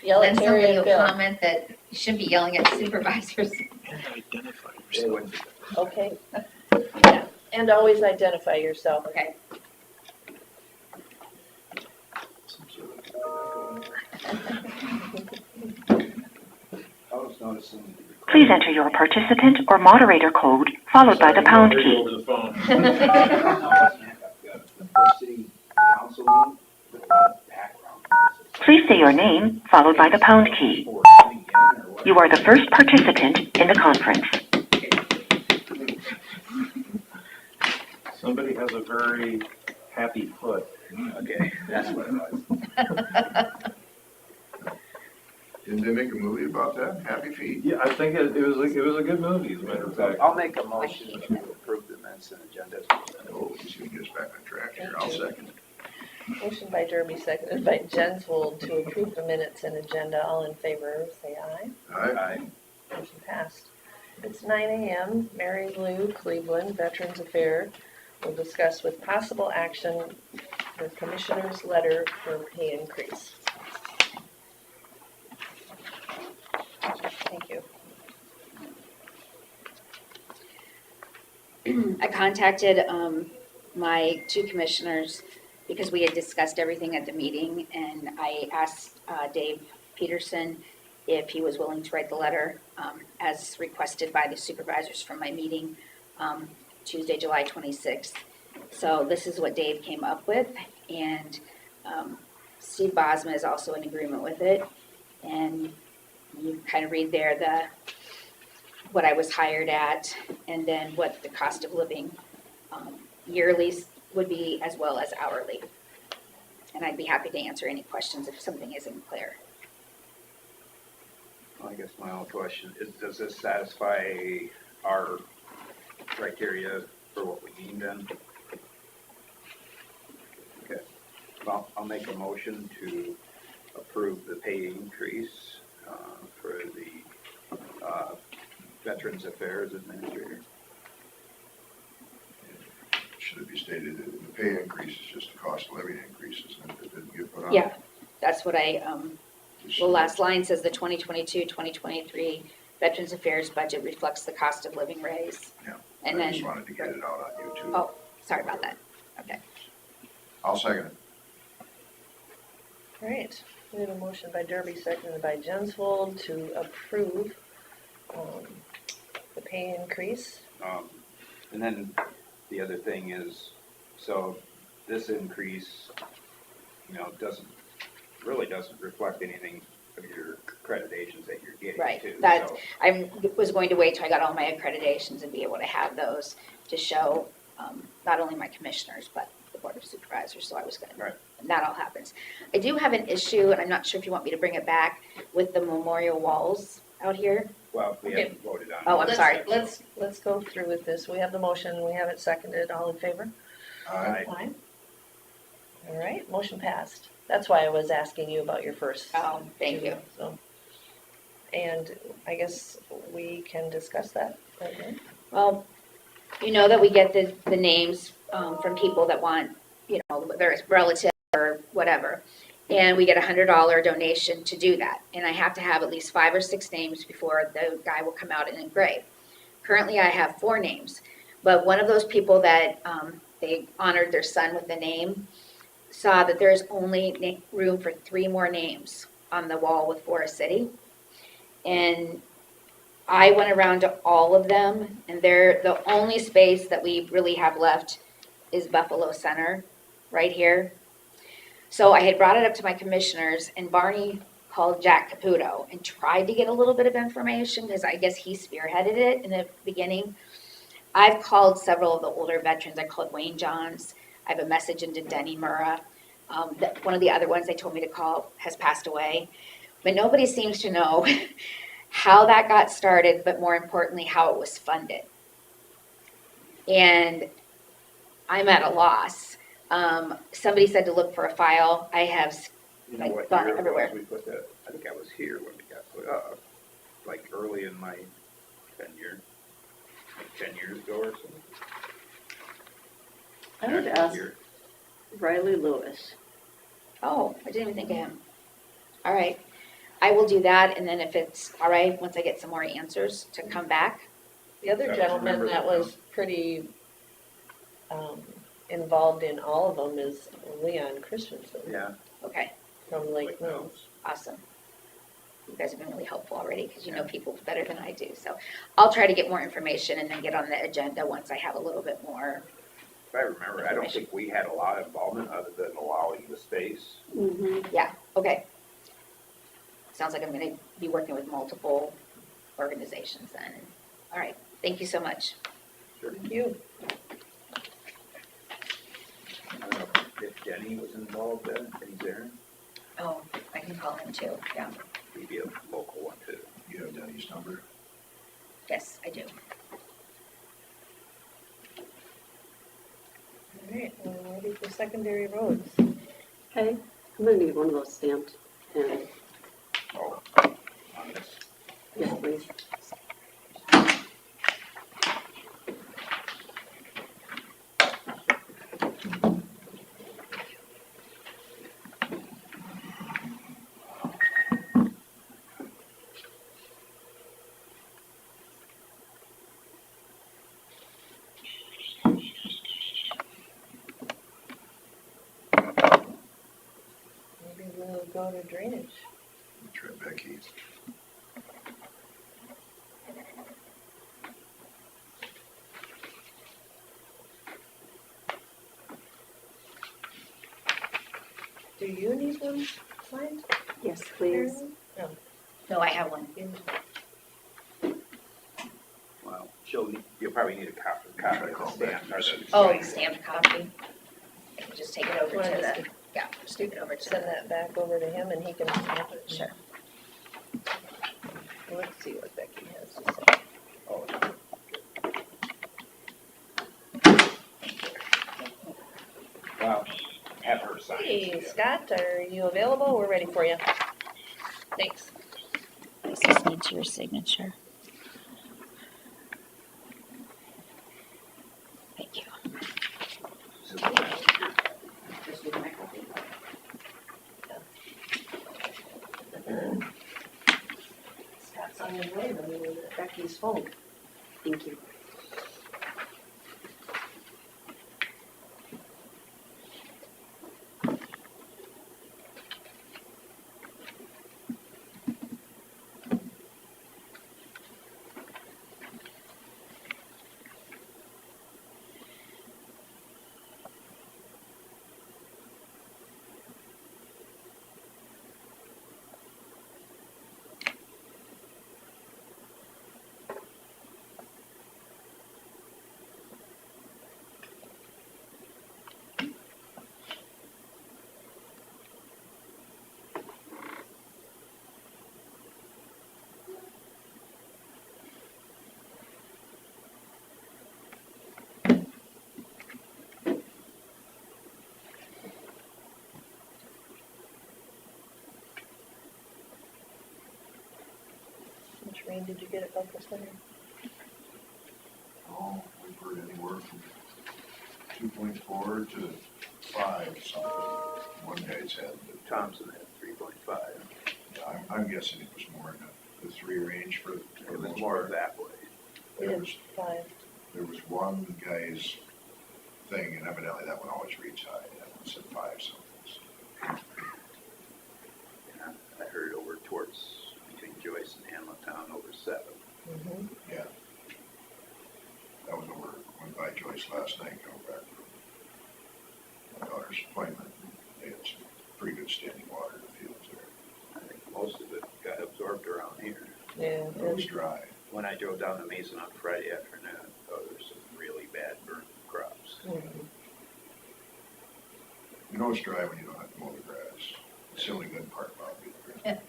Yell Then at Terry somebody and will Bill. comment that you shouldn't be yelling at supervisors. And identify yourself. Okay. Yeah. And always identify yourself. Okay. Some sort of I was noticing. Please enter your participant or moderator code followed by the pound key. over the phone. The city council meeting with a lot of background. Please say your name followed by the pound key. You are the first participant in the conference. Somebody has a very happy foot. Okay, that's what it was. Didn't they make a movie about that? Happy Feet? Yeah, I think it was a good movie, as a matter of fact. I'll make a motion to approve the minutes and agenda. Oh, he's gonna get us back on track here. I'll second it. Motion by Derby, seconded by Jensvold to approve the minutes and agenda. All in favor, say aye. Aye. Motion passed. It's 9 a.m. Mary Lou, Cleveland, Veterans Affairs will discuss with possible action the commissioner's letter for pay increase. Thank you. I contacted my two commissioners because we had discussed everything at the meeting, and I asked Dave Peterson if he was willing to write the letter as requested by the supervisors from my meeting Tuesday, July 26th. So this is what Dave came up with, and Steve Bosma is also in agreement with it. And you kind of read there what I was hired at, and then what the cost of living yearly would be, as well as hourly. And I'd be happy to answer any questions if something isn't clear. Well, I guess my only question is, does this satisfy our criteria for what we need then? Okay, well, I'll make a motion to approve the pay increase for the Veterans Affairs Administrator. Should it be stated that the pay increase is just a cost of living increase, isn't it? That didn't get put on? Yeah, that's what I, the last line says the 2022-2023 Veterans Affairs budget reflects the cost of living raise. Yeah, And I then, just wanted to get it out on YouTube. oh, sorry about that. Okay. I'll second it. All right. We have a motion by Derby, seconded by Jensvold to approve the pay increase. And then the other thing is, so this increase, really doesn't reflect anything of your accreditations that you're getting Right. too. That So, I was going to wait till I got all my accreditations and be able to have those to show not only my commissioners, but the Board of Supervisors. So I was going to, Right. and that all happens. I do have an issue, and I'm not sure if you want me to bring it back, with the memorial walls out here. well, we Okay. haven't voted on. Oh, I'm it. sorry. Let's go through with this. We have the motion, we have it seconded. All in favor? Aye. Aye. All right, motion passed. That's why I was asking you about your first. Oh, thank you. So, and I guess we can discuss that right now. Well, you know that we get the names from people that want, whether it's relative or whatever. And we get a $100 donation to do that. And I have to have at least 5 or 6 names before the guy will come out and engrave. Currently, I have 4 names. But one of those people that they honored their son with the name saw that there's only room for 3 more names on the wall with Forest City. And I went around to all of them, and the only space that we really have left is Buffalo Center, right here. So I had brought it up to my commissioners, and Barney called Jack Caputo and tried to get a little bit of information, because I guess he spearheaded it in the beginning. I've called several of the older veterans. I called Wayne Johns. I have a message into Denny Murrah. One of the other ones they told me to call has passed away. But nobody seems to know how that got started, but more importantly, how it was funded. And I'm at a loss. Somebody said to look for a file. I have You know what gone year it everywhere. was we put that? I think I was here when we got put up, like early in my tenure, like 10 years ago or something. I would ask Riley Lewis. Oh, I didn't even think of him. All right. I will do that, and then if it's all right, once I get some more answers, to come back. The other Yeah, gentleman remember that that was pretty involved in all of them is Leon Christensen Yeah. Okay, from Lake Mills. awesome. You guys have been really helpful already, because you know Yeah. people better than I do. So I'll try to get more information and then get on the agenda once I have a little bit more. If I remember, I don't think we had a lot of involvement other than allowing the space. Yeah, okay. Sounds like I'm gonna be working with multiple organizations then. All right, thank you so much. Thank you. I don't know if Denny was involved then, Denny Zarin, Oh, I can call him too, yeah. he'd be a local one too. You have Denny's number? Yes, I do. All right, we're ready for secondary roads. Okay, I'm gonna need one of those stamped, and, Oh, on this. yes, please. Maybe we'll go to drainage. Try Becky. Do you need one signed? Yes, please. Marilyn? No. No, I have one. Well, you'll probably need a copy of the stamp. or the Oh, signed stamped copy. I can just take it over Wanna to just the, yeah, just take it over to Send the, that back over to him and he can stamp it. sure. Let's see what Becky has to say. Oh, well, have her sign it. Hey, Scott, are you available? We're ready for you. Thanks. This just needs your signature. Thank you. Just with my copy. Scott's on his way, but we need Becky's phone. Thank you. Which rain did you get about this winter? Oh, we've heard anywhere from 2.4 to 5 something. One guy's had, Thompson had 3.5. I'm guessing it was more in the 3 range for the It was most more part. that way. We There did was, 5. there was one guy's thing, and evidently that one always reads high, that one said 5 something. Yeah, I heard over towards, between Joyce and Hamilton, over 7. Mm-hmm. Yeah. That was over, went by Joyce last night, going back from my daughter's appointment. They had some pretty good standing water in the fields there. I think most of it got absorbed around here. Yeah, It was dry. When I drove down to Mason on Friday afternoon, oh, there's some really bad burnt crops. Mhm. You know it's dry when you don't have to mow the grass. It's the only good part about it.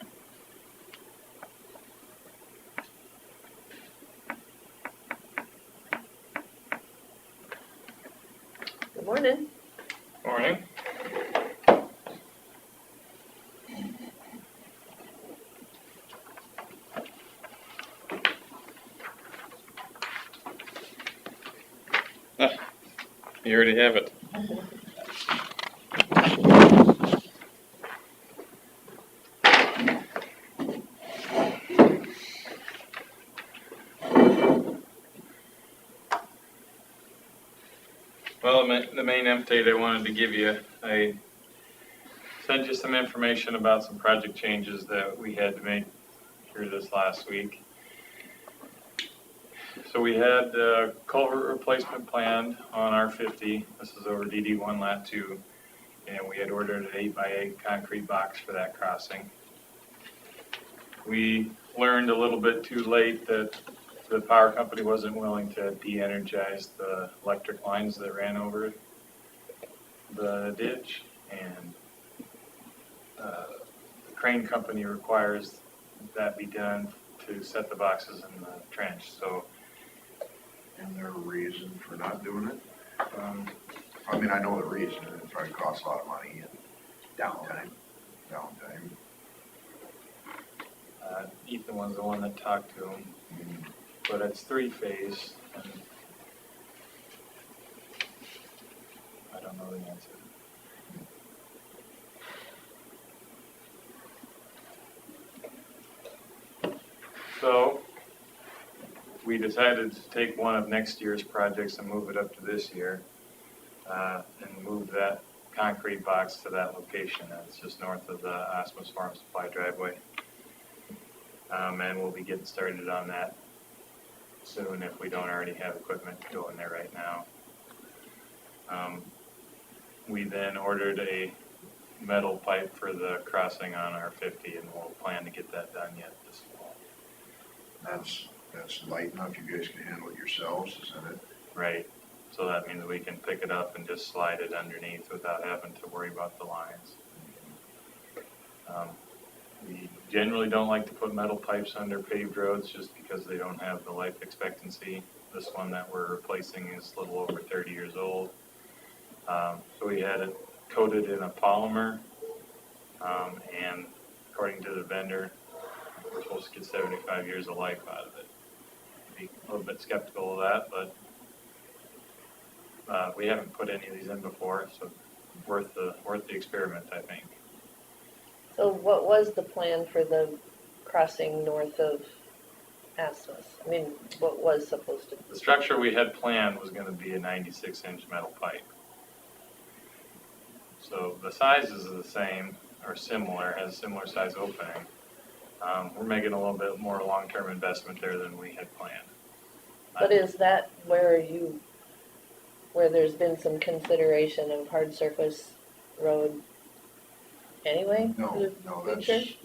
Good morning. Morning. You already have it. Well, the main update I wanted to give you, I sent you some information about some project changes that we had to make here this last week. So we had culvert replacement planned on R50. This is over DD1 Lat 2. And we had ordered an 8x8 concrete box for that crossing. We learned a little bit too late that the power company wasn't willing to de-energize the electric lines that ran over the ditch, and the crane company requires that be done to set the boxes in the trench. So, And their reason for not doing it? I mean, I know the reason, it probably costs a lot of money and Downtime. downtime. Ethan was the one that talked to him, but it's 3-phase, and I don't know the answer. So we decided to take one of next year's projects and move it up to this year, and move that concrete box to that location. That's just north of the Osmos Farm Supply driveway. And we'll be getting started on that soon if we don't already have equipment going there right now. We then ordered a metal pipe for the crossing on R50, and we'll plan to get that done yet this fall. That's light enough, you guys can handle it yourselves, isn't it? Right, so that means we can pick it up and just slide it underneath without having to worry about the lines. We generally don't like to put metal pipes under paved roads just because they don't have the life expectancy. This one that we're replacing is a little over 30 years old. So we had it coated in a polymer, and according to the vendor, we're supposed to get 75 years of life out of it. Be a little bit skeptical of that, but we haven't put any of these in before, so worth the experiment, I think. So what was the plan for the crossing north of Asmus? I mean, what was supposed to? The structure we had planned was going to be a 96-inch metal pipe. So the sizes are the same or similar, has a similar size opening. We're making a little bit more long-term investment there than we had planned. But is that where there's been some consideration of hard surface road anyway? No, in the that's, future?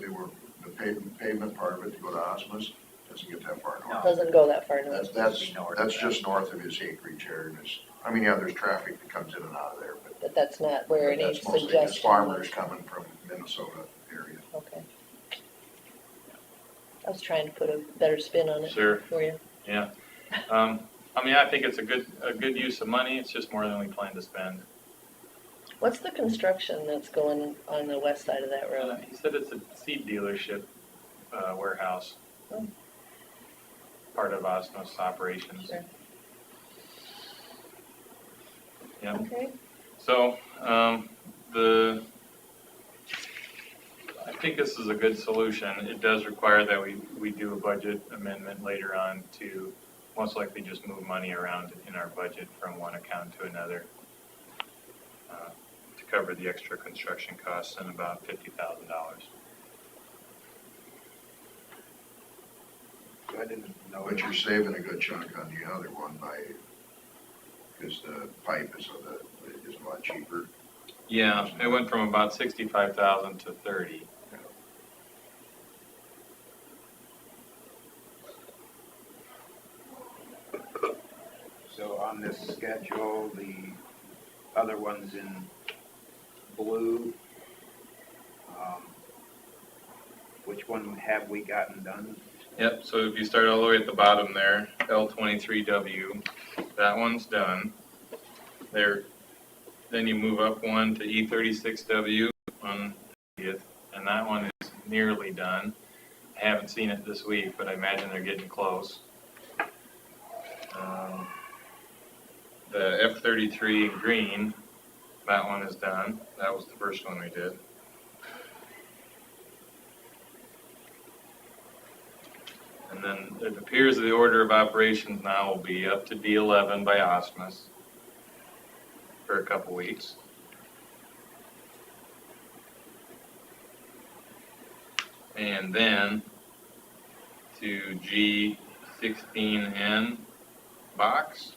the pavement part of it to go to Osmos doesn't get that far north. Doesn't go that far north. That's just north of his acreage area. I mean, yeah, there's traffic that comes in and out of there, But that's not where any that's mostly suggestion just farmers was. coming from Minnesota area. Okay. I was trying to put a better spin on it Sure. for you. Yeah. I mean, I think it's a good use of money. It's just more than we planned to spend. What's the construction that's going on the west side of that road? He said it's a seed dealership warehouse, Oh. part of Osmos operations. Sure. Yeah. Okay. So I think this is a good solution. It does require that we do a budget amendment later on to most likely just move money around in our budget from one account to another to cover the extra construction costs and about $50,000. So I didn't know. But you're saving a good chunk on the other one because the pipe is a lot cheaper. Yeah, it went from about 65,000 to 30. So on this schedule, the other ones in blue, which one have we gotten done? Yep, so if you start all the way at the bottom there, L23W, that one's done. There, then you move up one to E36W on 30th, and that one is nearly done. I haven't seen it this week, but I imagine they're getting close. The F33 in green, that one is done. That was the first one we did. And then it appears the order of operations now will be up to D11 by Osmos. for a couple weeks. And then to G16N box.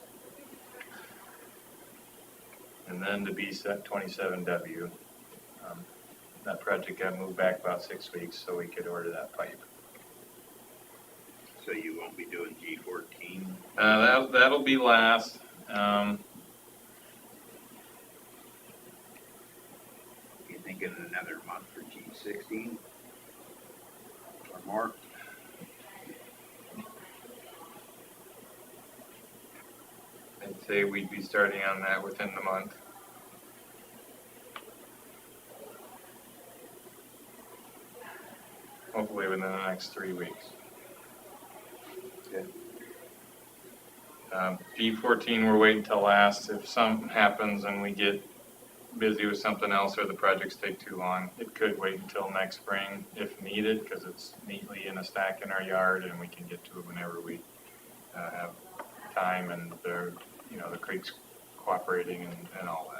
And then to B27W. That project got moved back about 6 weeks so we could order that pipe. So you won't be doing G14? That'll be last. You thinking another month for G16 or more? I'd say we'd be starting on that within the month. Hopefully within the next 3 weeks. Okay. G14, we're waiting till last. If something happens and we get busy with something else or the projects take too long, it could wait until next spring if needed, because it's neatly in a stack in our yard and we can get to it whenever we have time and the creek's cooperating and all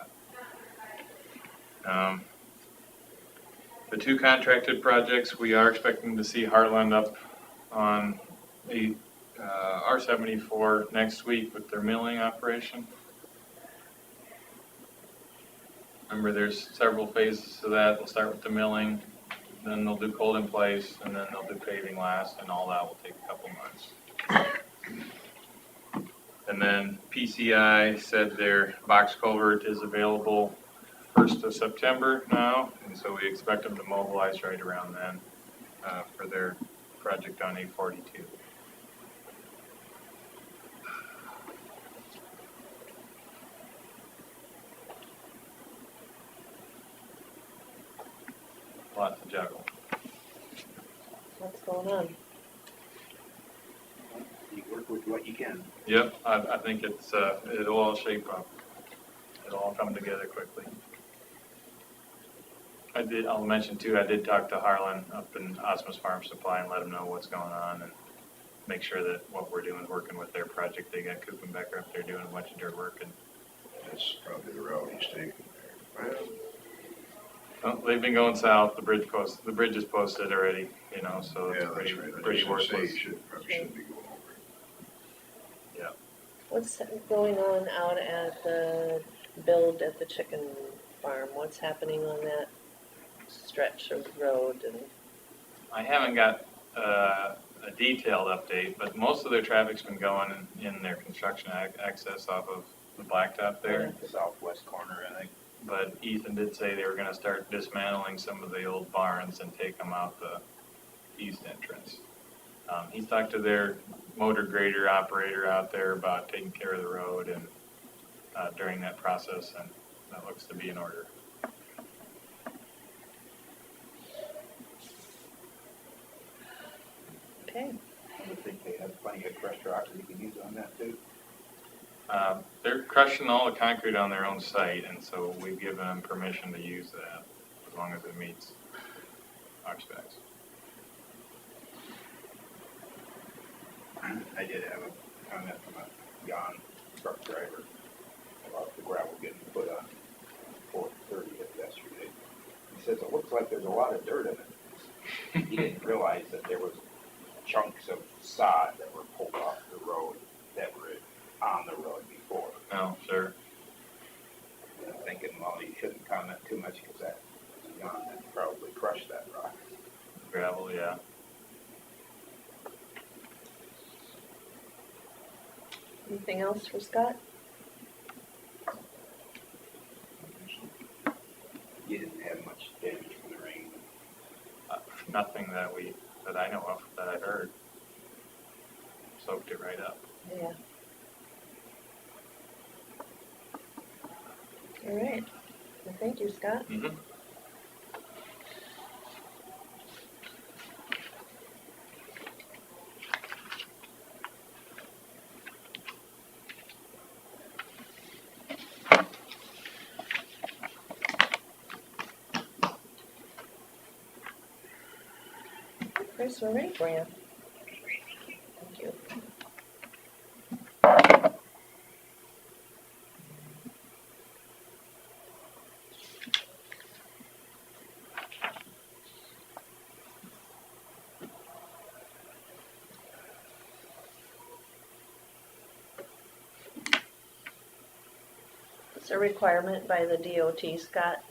that. The 2 contracted projects, we are expecting to see Heartland up on the R74 next week with their milling operation. Remember, there's several phases to that. They'll start with the milling, then they'll do cold in place, and then they'll do paving last, and all that will take a couple months. And then PCI said their box culvert is available 1st of September now, and so we expect them to mobilize right around then for their project on 842. Lot to juggle. What's going on? You work with what you can. Yep, I think it'll all shape up. It'll all come together quickly. I'll mention too, I did talk to Harlan up in Osmus Farm Supply and let him know what's going on and make sure that what we're doing is working with their project. They got Kuchenbecker up there doing a bunch of dirt work, and That's probably the route he's taking there. well, they've been going south. The bridge is posted already, so it's Yeah, that's right. I pretty just gonna say worthless. you probably shouldn't be going over it. What's going on out at the build at the chicken farm? What's happening on that stretch of road? And I haven't got a detailed update, but most of their traffic's been going in their construction access off of the blacktop there. The southwest corner, I think. But Ethan did say they were gonna start dismantling some of the old barns and take them out the east entrance. He's talked to their motor grader operator out there about taking care of the road and during that process, and that looks to be in order. okay, I think they have plenty of crushed rocks that you can use on that too. They're crushing all the concrete on their own site, and so we've given them permission to use that as long as it meets our specs. I did have a comment from a Jan truck driver about the gravel getting put on 430th yesterday. He says, it looks like there's a lot of dirt in it. He didn't realize that there was chunks of sod that were pulled off the road that were on the road before. Oh, sure. And I'm thinking, well, you shouldn't comment too much because that Jan had probably crushed that rock. Gravel, yeah. anything else for Scott? You didn't have much damage from the rain. Nothing that I know of that I heard. Soaked it right up. Yeah. All right, well, thank you, Scott. Mm-hmm. Chris, we're ready for you. Thank you. a requirement by the DOT, Scott,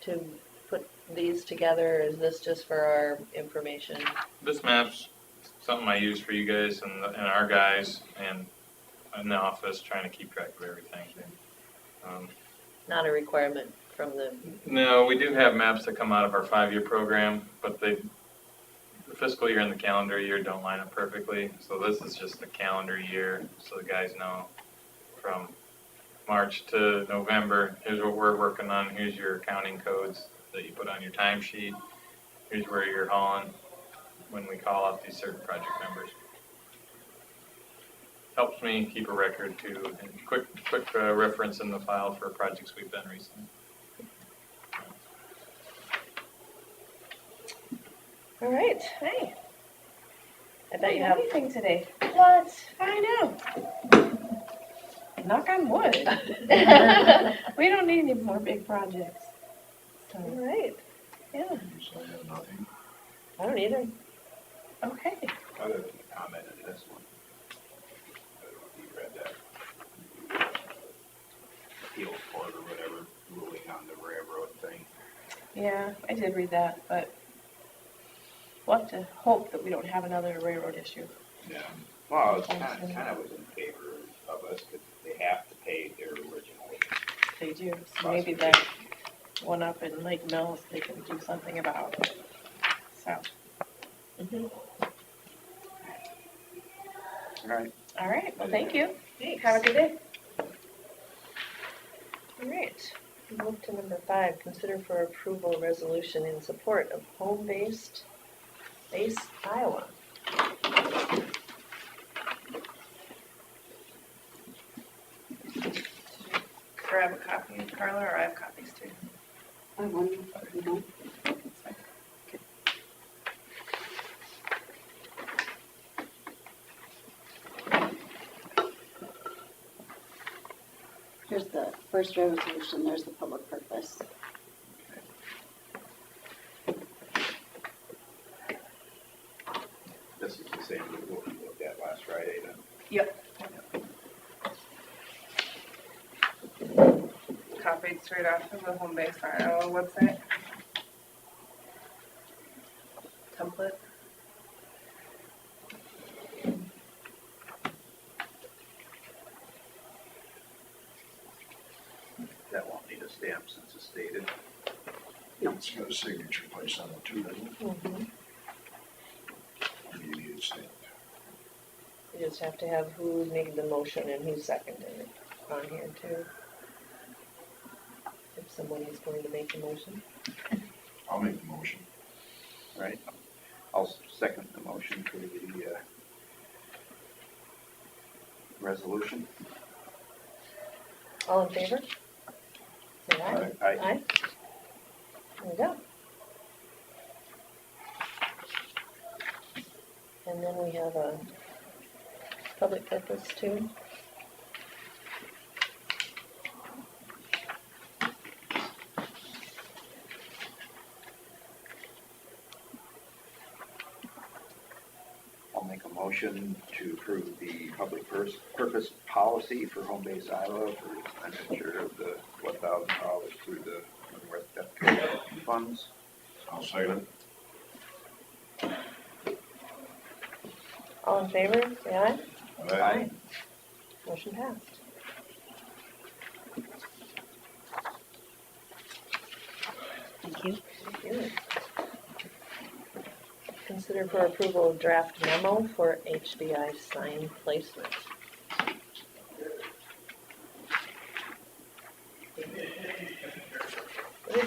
to put these together, or is this just for our information? This map's something I use for you guys and our guys and in the office, trying to keep track of everything. Not a requirement from the, No, we do have maps that come out of our 5-year program, but the fiscal year and the calendar year don't line up perfectly. So this is just the calendar year, so the guys know from March to November, here's what we're working on, here's your accounting codes that you put on your timesheet, here's where you're hauling when we call out these certain project numbers. Helps me keep a record too, and quick reference in the file for projects we've done recently. all right, hey. I bet you have, Anything today. what? I know. Knock on wood. We don't need any more big projects. All So, right, yeah, So I have nothing. I don't either. okay. Other than the comment in this one. I don't know if you read that. Appeals court or whatever, ruling on the railroad thing. Yeah, I did read that, but we'll have to hope that we don't have another railroad issue. Yeah. Well, it's kind of was in favor of us, because they have to pay their original. They do. So maybe that one up in Lake Mills, they can do something about. So, Mhm. All right. all right. Well, thank you. Have a good day. All right, move to number 5, consider for approval a resolution in support of home-based Iowa. Grab a copy, Carla, or I have copies too. I wonder, you know, here's the first resolution, there's the public purpose. This is the same as what we looked at last Friday then. Yep. Copied straight off of the home base Iowa website. Template. That won't need a stamp since it's dated. It's got a signature place on it too, doesn't it? Mhm. Or do you need it stamped? You just have to have who made the motion and who seconded it on here too. If someone is going to make the motion. I'll make the motion. Right. I'll second the motion for the resolution. All in favor? Say aye. Aye. Aye. There we go. And then we have a public purpose too. I'll make a motion to approve the public purpose policy for home base Iowa for expenditure of the $1,000 through the Northwest Dakota funds. I'll second it. All in favor, say aye. Aye. Motion passed. Thank you. Thank you. Consider for approval of draft memo for HBI sign placement.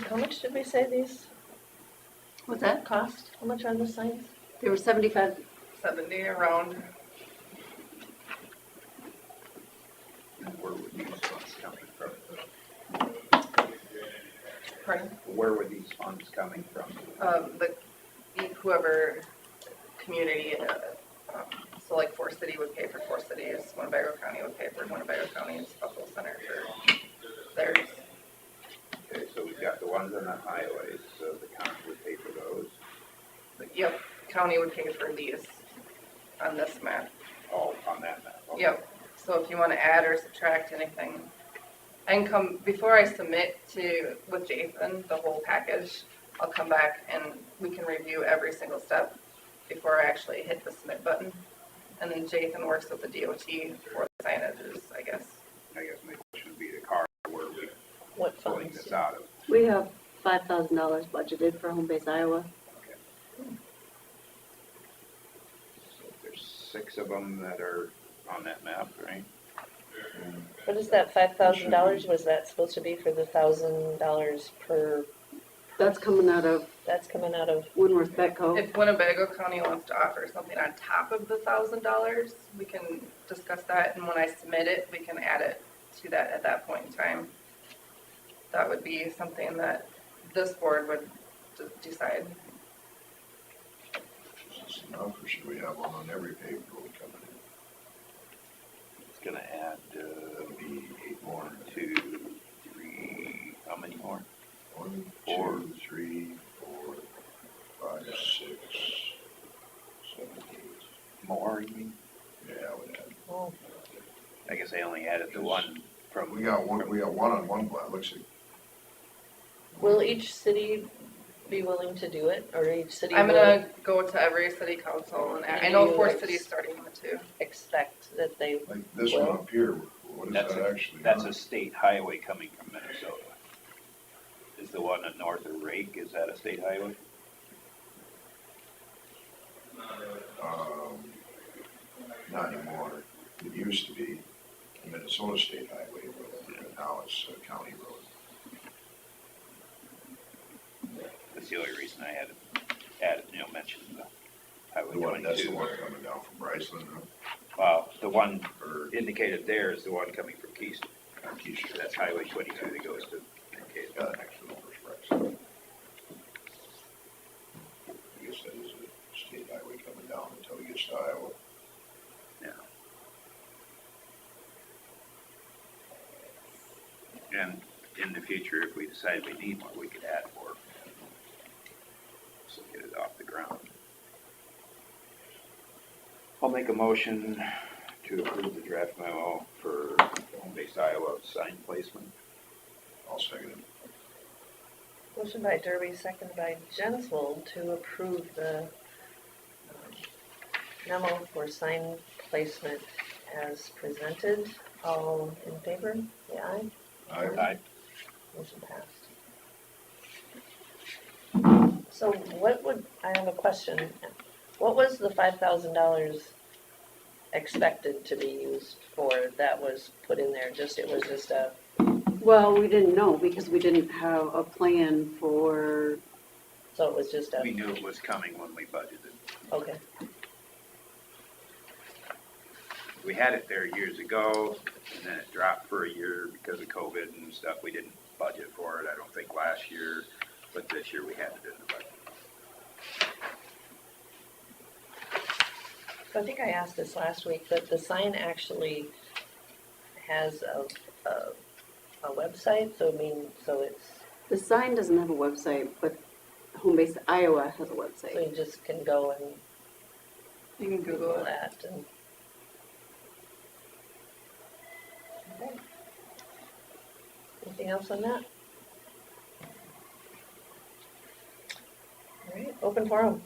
How much did we say these What's that? cost? How much are the signs? They were 75, 70 around. And where would these funds coming from? Pardon? Where were these funds coming from? Whoever community, so like Forest City would pay for Forest Cities, Winnebago County would pay for Winnebago County's Buffalo Center for theirs. Okay, so we've got the ones on the highways, so the county would pay for those. Yep, county would pay for these on this map. Oh, on that map. Okay. Yep, so if you want to add or subtract anything, I can come, before I submit with Jason, the whole package, I'll come back and we can review every single step before I actually hit the submit button. And then Jason works with the DOT for the signages, I guess. I guess my question would be the car where we What pulling funds? this out of. We have $5,000 budgeted for home base Iowa. So there's 6 of them that are on that map, right? What is that, $5,000? Was that supposed to be for the $1,000 per, That's coming out of that's coming out of, Winworth Betco. If Winnebago County wants to offer something on top of the $1,000, we can discuss that, and when I submit it, we can add it to that at that point in time. That would be something that this board would decide. Is this enough, or should we have one on every paved road coming in? It's gonna add, Be 8 more. 2, 3, how many more? 1, 4. 2, 3, 4, 5, 6, 7, 8. More, you mean? Yeah, I would add. oh, I guess I only added the one from. We got one on one plat, looks like. will each city be willing to do it, or each city I'm will gonna go to every city council, and I know You 4 ex- cities starting with 2. expect that they, Like this one up here, what is That's that actually? That's a state highway coming from Minnesota. Is the one north of Rake, is that a state highway? Not anymore. It used to be a Minnesota State Highway, but now it's a county road. That's the only reason I added, mentioned the Highway The one, that's the 22. one coming down from Bryceland, huh? Well, the one Or indicated there is the one coming from Keystone. Keisha. That's Highway 22 that goes to Mankato. Got an extra over Bryceland. I guess that is a state highway coming down until it gets to Iowa. And in the future, if we decide we need more, we could add more. So get it off the ground. I'll make a motion to approve the draft memo for home-based Iowa sign placement. I'll second it. motion by Derby, second by Jensvold to approve the memo for sign placement as presented. All in favor, say aye. Aye. Motion passed. So what would, I have a question. What was the $5,000 expected to be used for that was put in there? It was just a, Well, we didn't know because we didn't have a plan for, so it was just a, We knew it was coming when we budgeted. okay. We had it there years ago, and then it dropped for a year because of COVID and stuff. We didn't budget for it, I don't think, last year, but this year we had it in the budget. So I think I asked this last week, but the sign actually has a website, so it's, the sign doesn't have a website, but Home Base Iowa has a so website. you just can go and You can Google Google it. that and. Okay. Anything else on that? All right, open forum.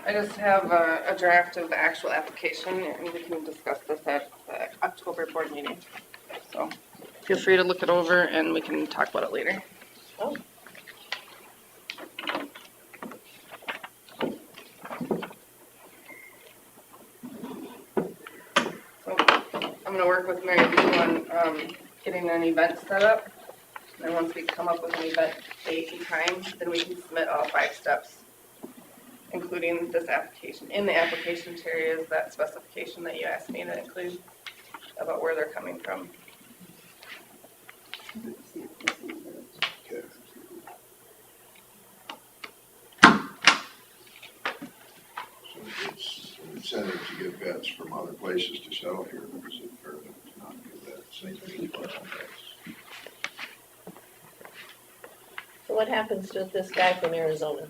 I just have a draft of the actual application, and we can discuss this at the October board meeting. So feel free to look it over, and we can talk about it later. Oh. So I'm gonna work with Mary Lou on getting an event set up. And then once we come up with an event date and time, then we can submit all 5 steps, including this application. In the application, Terry, is that specification that you asked me to include about where they're coming from. Okay. So it's an incentive to get vets from other places to sell here because it's fair to not do that. Same thing as well. So what happens with this guy from Arizona?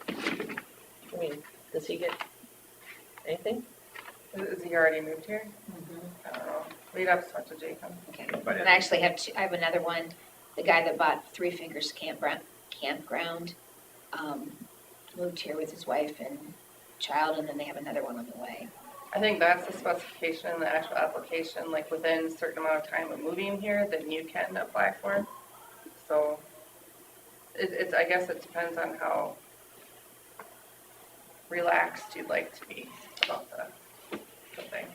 I mean, does he get anything? Is he already moved here? I don't know. We'd have to talk to Jacob. Okay. But And I actually have two, I have another one, the guy that bought Three Fingers Campground, moved here with his wife and child, and then they have another one on the way. I think that's the specification in the actual application, like within a certain amount of time of moving here, then you can apply for. So it's, I guess it depends on how relaxed you'd like to be about the thing.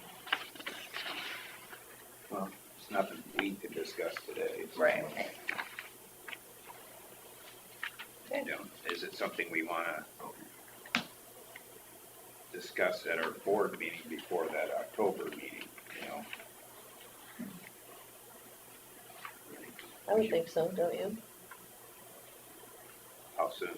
Well, it's nothing we can discuss today. Right. You know, is it something we wanna discuss at our board meeting before that October meeting, you know? I would think so, don't you? How soon?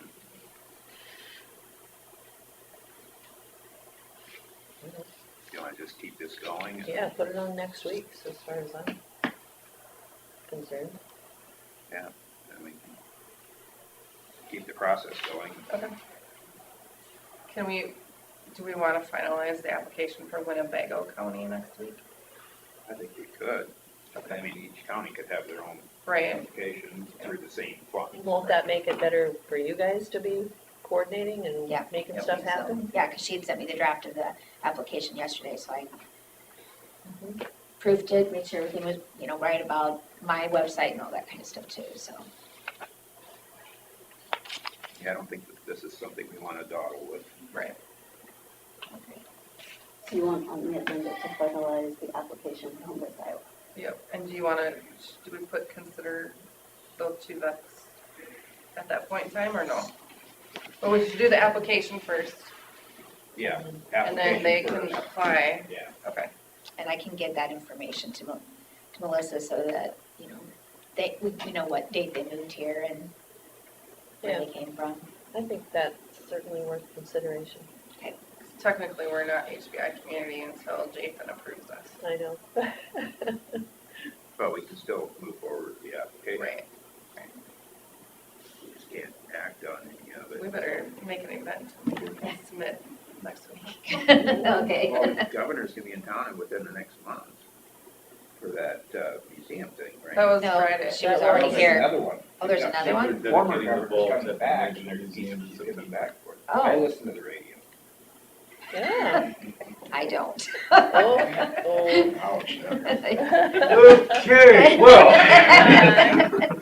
You wanna just keep this going? Yeah, put it on next week, so as far as I'm concerned. Yeah, then we can keep the process going. Okay. Do we want to finalize the application for Winnebago County next week? I think we could. I mean, each county could have their own Right. application through the same fund. Won't that make it better for you guys to be coordinating and Yeah. making Yep. stuff happen? Yeah, because she had sent me the draft of the application yesterday, so I Mhm. proofed it, made sure everything was, right about my website and all that kind of stuff too, so. Yeah, I don't think that this is something we wanna dawdle with. Right. So you want on the agenda to finalize the application for home-based Iowa? Yep. And do we consider those two vets at that point in time or no? But we should do the application first Yeah. and then they application can first. apply. Yeah. Okay. And I can get that information to Melissa so that, we know what date they moved here and where they came from. I think that's certainly worth consideration. Technically, we're not HBI community until Jathan approves us. I know. But we can still move forward with the application. Right. We just can't act on any of it. We better make an event and submit next week. Okay. Well, the governor's gonna be in town within the next month for that museum thing, right? That was No, Friday. she was That already was- here. Another one. Oh, there's another one? The Former former governor's governor's coming coming back, back, and and he's he's coming back for it. Oh. I listen to the radio. Yeah. I don't. Oh, Ouch. Okay, well.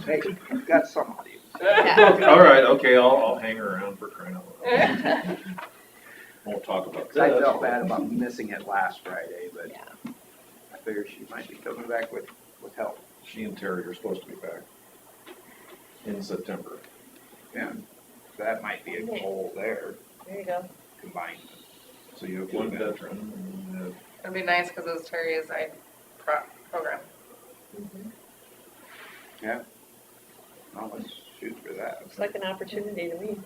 Hey, you've got some audience. Yeah. All right, okay, I'll hang around for crying out loud. Won't talk about I that. felt bad about missing it last Friday, but Yeah. I figured she might be coming back with help. She and Terry are supposed to be back in September. Yeah, so that might be a goal there, there you go. combined. So you have one veteran, and you have It'd be nice because it was Terry's program. Mhm. Yeah. Well, let's shoot for that. Looks like an opportunity to me.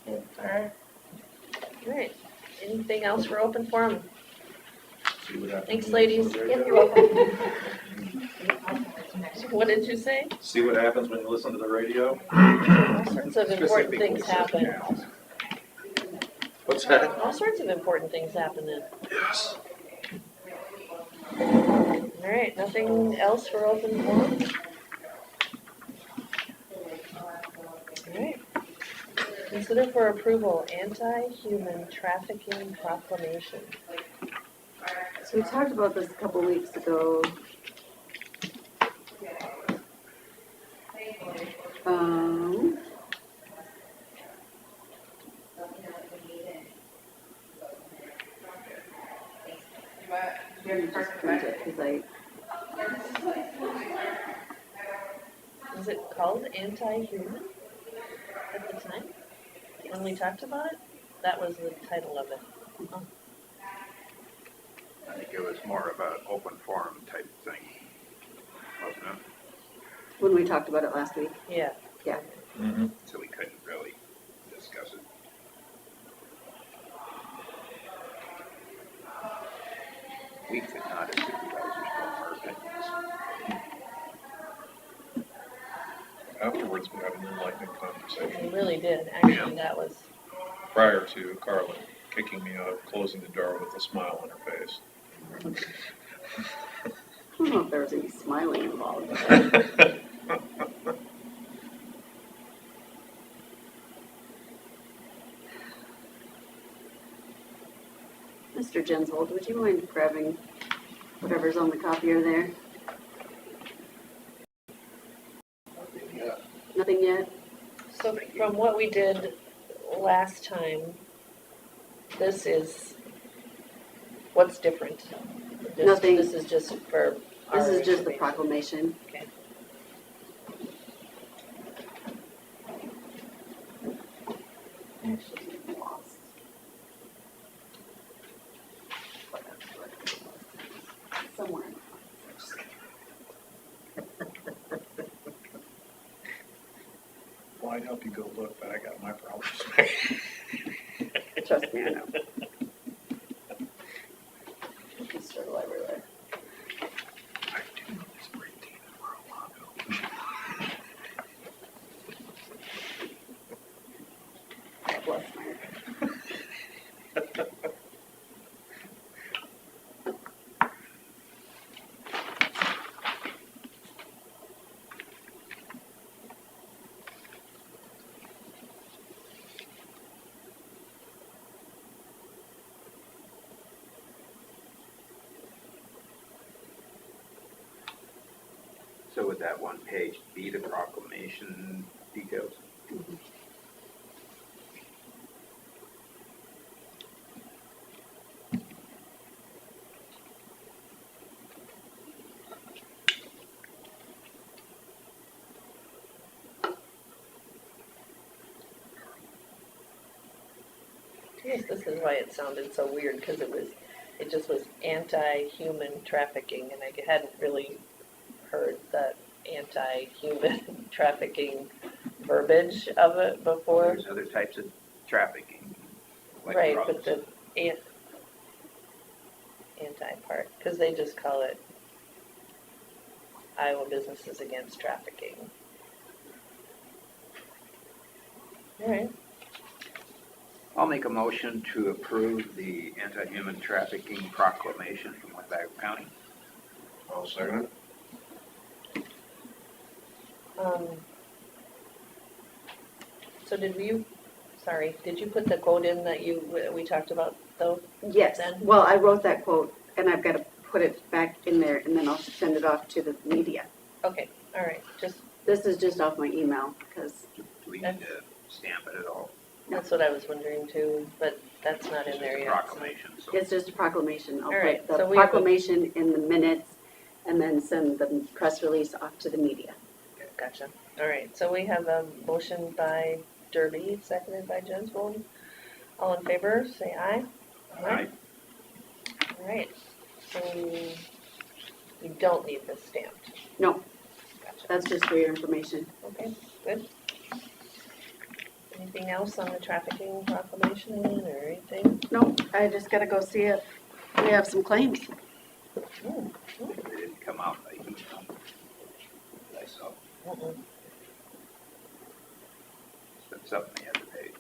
All right. All right. Anything else for open forum? see what happens. Thanks, when you ladies. listen to the Yep, radio. you're welcome. What did you say? See what happens when you listen to the radio? All sorts of important Specifically things certain happen. channels. What's that? All sorts of important things happen then. Yes. All right, nothing else for open forum? All right. Consider for approval anti-human trafficking proclamation. So we talked about this a couple weeks ago. You have Just print it, 'cause I, Is it called anti-human at the time? When we talked about it? That was the title of it. I think it was more of an open forum type thing, wasn't it? when we talked about it last week. Yeah. Mhm. So we couldn't really discuss it. We could not as supervisors form our opinions. Afterwards, we had an enlightening We conversation really did. Actually, that was, prior to Carla kicking me out, closing the door with a smile on her face. I don't know if there was any smiling involved. Mr. Jensvold, would you mind grabbing whatever's on the copier there? Yeah. Nothing yet? So from what we did last time, this is, what's different? Nothing. This is just for our This is just the information. proclamation. Okay. Actually, I'm lost. Somewhere in the Well, I'd help you go look, but I got my problems. Trust me, I know. Let's start everywhere. I do know this great team in Mar-a-Lago. God bless America. So would that one page be the proclamation details? Yes, this is why it sounded so weird, because it just was anti-human trafficking, and I hadn't really heard the anti-human trafficking verbiage of it before. There's other types of trafficking. like Right, drugs. but the anti-part, because they just call it Iowa Businesses Against Trafficking. All right. I'll make a motion to approve the anti-human trafficking proclamation from Winnebago County. I'll second it. So did you put the quote in that we talked about though? Yes, Then? well, I wrote that quote, and I've got to put it back in there, and then I'll send it off to the media. Okay, all right, This is just off my email, because Do we need to stamp it at all? that's what I was wondering too, but that's not in It's there just a yet. proclamation, so. it's just a proclamation. I'll All right, put so the we have a- proclamation in the minutes, and then send the press release off to the media. Gotcha. All right, so we have a motion by Derby, seconded by Jensvold. All in favor, say aye. Aye. All right, so we don't need this stamped. No, Gotcha. that's just for your information. Okay, good. Anything else on the trafficking proclamation or anything? No, I just got to go see if we have some claims. Hmm, They didn't come out by email. I saw. mm-mm. It's up in the other page.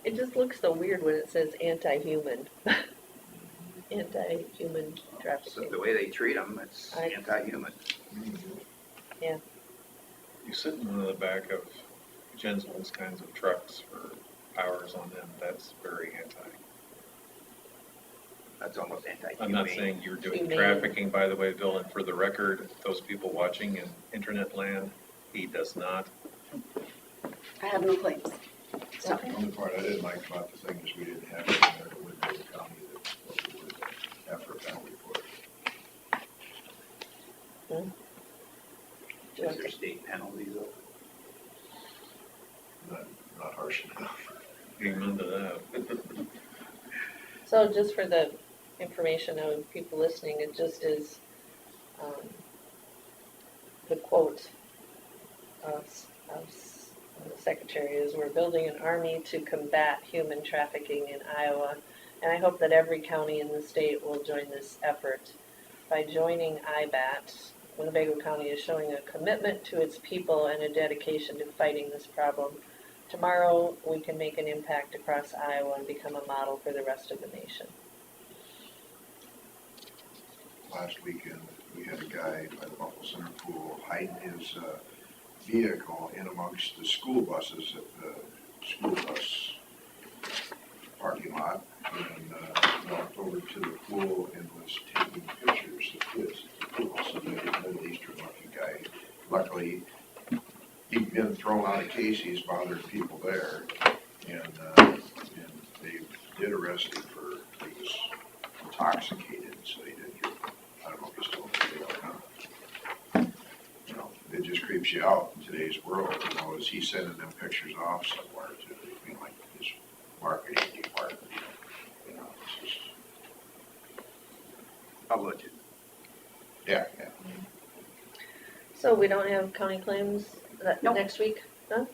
It just looks so weird when it says anti-human. Anti-human So trafficking. the way they treat them, it's I- anti-human. You sit in the back of Jensvold's kinds of trucks for hours on them, that's very anti. That's almost anti-humane. I'm not saying you're doing Humane. trafficking, by the way, Bill, and for the record, those people watching in internet land, he does not. I have no claims. So, The only part I didn't like about the thing is we didn't have it in there to Winnebago County that what we would after a penalty for it. Is there state penalties though? Not harsh enough. Amen to that. So just for the information of people listening, it just is, the quote of the secretary is, "We're building an army to combat human trafficking in Iowa." And I hope that every county in the state will join this effort. By joining IBAT, Winnebago County is showing a commitment to its people and a dedication to fighting this problem. Tomorrow, we can make an impact across Iowa and become a model for the rest of the nation. last weekend, we had a guy by the Buffalo Center Pool hiding his vehicle in amongst the school buses at the school bus parking lot, and walked over to the pool and was taking pictures of kids at the pool. So the Middle Eastern looking guy, luckily, he'd been thrown out of Casey's, bothered people there, and they did arrest him for, he was intoxicated, so he didn't get, I don't know if he's still in jail or not. You know, it just creeps you out in today's world, you know, is he sending them pictures off somewhere to, you know, like his marketing department, you know, it's just. I'll let you. Yeah. So we don't have county claims Nope. next week, huh?